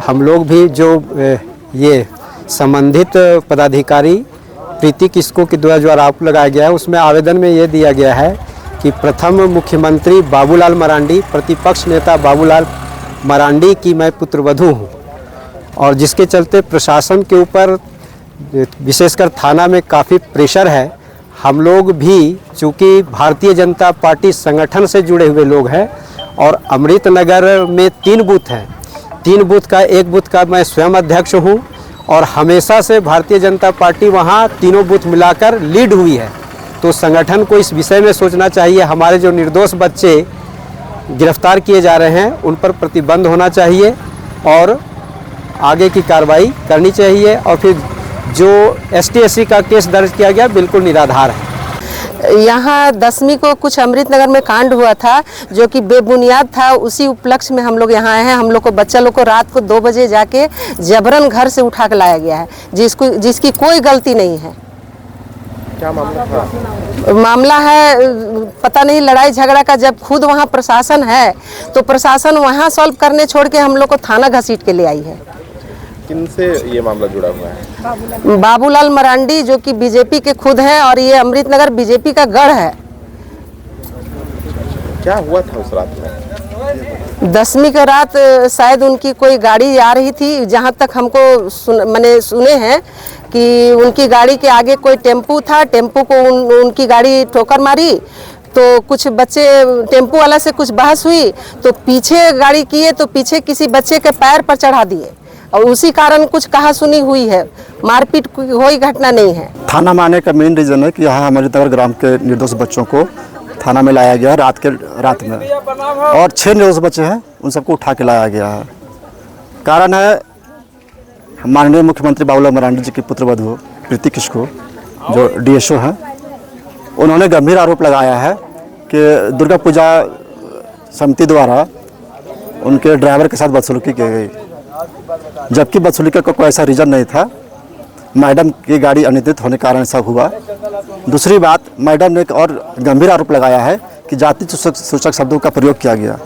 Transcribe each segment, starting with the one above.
हम लोग भी जो ये संबंधित पदाधिकारी प्रीति किस्को के द्वारा जो आरोप लगाया गया है, उसमें आवेदन में ये दिया गया है कि प्रथम मुख्यमंत्री बाबूलाल मरांडी, प्रतिपक्ष नेता बाबूलाल मरांडी की मैं पुत्रवधू हूँ, और जिसके चलते प्रशासन के ऊपर विशेषकर थाना में काफ़ी प्रेशर है। हम लोग भी चूँकि भारतीय जनता पार्टी संगठन से जुड़े हुए लोग हैं और अमृतनगर में 3 बूथ हैं, 3 बूथ का एक बूथ का मैं स्वयं अध्यक्ष हूँ और हमेशा से भारतीय जनता पार्टी वहाँ तीनों बूथ मिलाकर लीड हुई है। तो संगठन को इस विषय में सोचना चाहिए। हमारे जो निर्दोष बच्चे गिरफ्तार किए जा रहे हैं उन पर प्रतिबंध होना चाहिए और आगे की कार्रवाई करनी चाहिए। और फिर जो ST/SC का केस दर्ज किया गया बिल्कुल निराधार है। यहाँ 10वीं को कुछ अमृतनगर में कांड हुआ था जो कि बेबुनियाद था। उसी उपलक्ष्य में हम लोग यहाँ आए हैं। हम लोग को बच्चा लोग को रात को 2 बजे जाके जबरन घर से उठा के लाया गया है, जिसकी कोई गलती नहीं है। क्या मामला था? मामला है पता नहीं, लड़ाई झगड़ा का। जब खुद वहाँ प्रशासन है तो प्रशासन वहाँ सॉल्व करने छोड़ के हम लोग को थाना घसीट के ले आई है। किनसे ये मामला जुड़ा हुआ है? बाबूलाल मरांडी जो कि बीजेपी के खुद हैं और ये अमृतनगर बीजेपी का गढ़ है। क्या हुआ था उस रात में? 10वीं की रात शायद उनकी कोई गाड़ी आ रही थी। जहाँ तक हमको सुने हैं कि उनकी गाड़ी के आगे कोई टेम्पू था, टेम्पू को उनकी गाड़ी ठोकर मारी तो कुछ बच्चे, टेम्पू वाला से कुछ बहस हुई तो पीछे गाड़ी किए तो पीछे किसी बच्चे के पैर पर चढ़ा दिए और उसी कारण कुछ कहासुनी हुई है। मारपीट कोई घटना नहीं है। थाना में आने का मेन रीज़न है कि यहाँ अमृतनगर ग्राम के निर्दोष बच्चों को थाना में लाया गया रात में, और 6 निर्दोष बच्चे हैं, उन सबको उठा के लाया गया है। कारण है माननीय मुख्यमंत्री बाबूलाल मरांडी जी की पुत्रवधू प्रीति किस्को जो DSO हैं, उन्होंने गंभीर आरोप लगाया है कि दुर्गा पूजा समिति द्वारा उनके ड्राइवर के साथ बदसलूकी की गई, जबकि बदसलूकी का कोई ऐसा रीज़न नहीं था। मैडम की गाड़ी अनियंत्रित होने के कारण ऐसा हुआ। दूसरी बात, मैडम ने एक और गंभीर आरोप लगाया है कि जाति सूचक शब्दों का प्रयोग किया गया,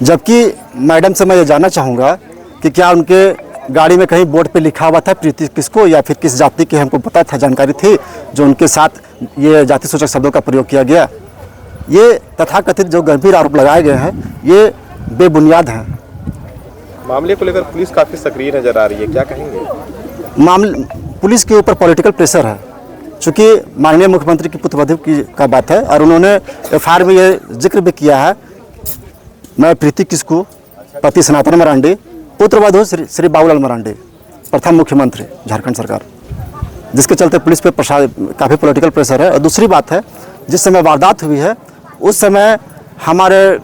जबकि मैडम से मैं ये जानना चाहूँगा कि क्या उनके गाड़ी में कहीं बोर्ड पे लिखा हुआ था प्रीति किसको, या फिर किस जाति की हमको पता था, जानकारी थी जो उनके साथ ये जाति सूचक शब्दों का प्रयोग किया गया। ये तथाकथित जो गंभीर आरोप लगाए गए हैं ये बेबुनियाद हैं। मामले को लेकर पुलिस काफ़ी सक्रिय नजर आ रही है, क्या कहेंगे? पुलिस के ऊपर पॉलिटिकल प्रेशर है, चूँकि माननीय मुख्यमंत्री की पुत्रवधू का बात है और उन्होंने FIR में ये जिक्र भी किया है, मैं प्रीति किस्को पति सनातन मरांडी, पुत्रवधू श्री बाबूलाल मरांडी, प्रथम मुख्यमंत्री झारखंड सरकार, जिसके चलते पुलिस पे काफ़ी पॉलिटिकल प्रेशर है। और दूसरी बात है, जिस समय वारदात हुई है उस समय हमारे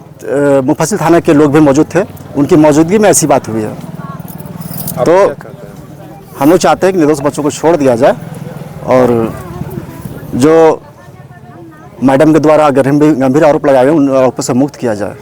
मुफस्सिल थाना के लोग भी मौजूद थे, उनकी मौजूदगी में ऐसी बात हुई है। तो हम लोग चाहते हैं कि निर्दोष बच्चों को छोड़ दिया जाए और जो मैडम के द्वारा गंभीर आरोप लगाए हैं उन आरोपों से मुक्त किया जाए।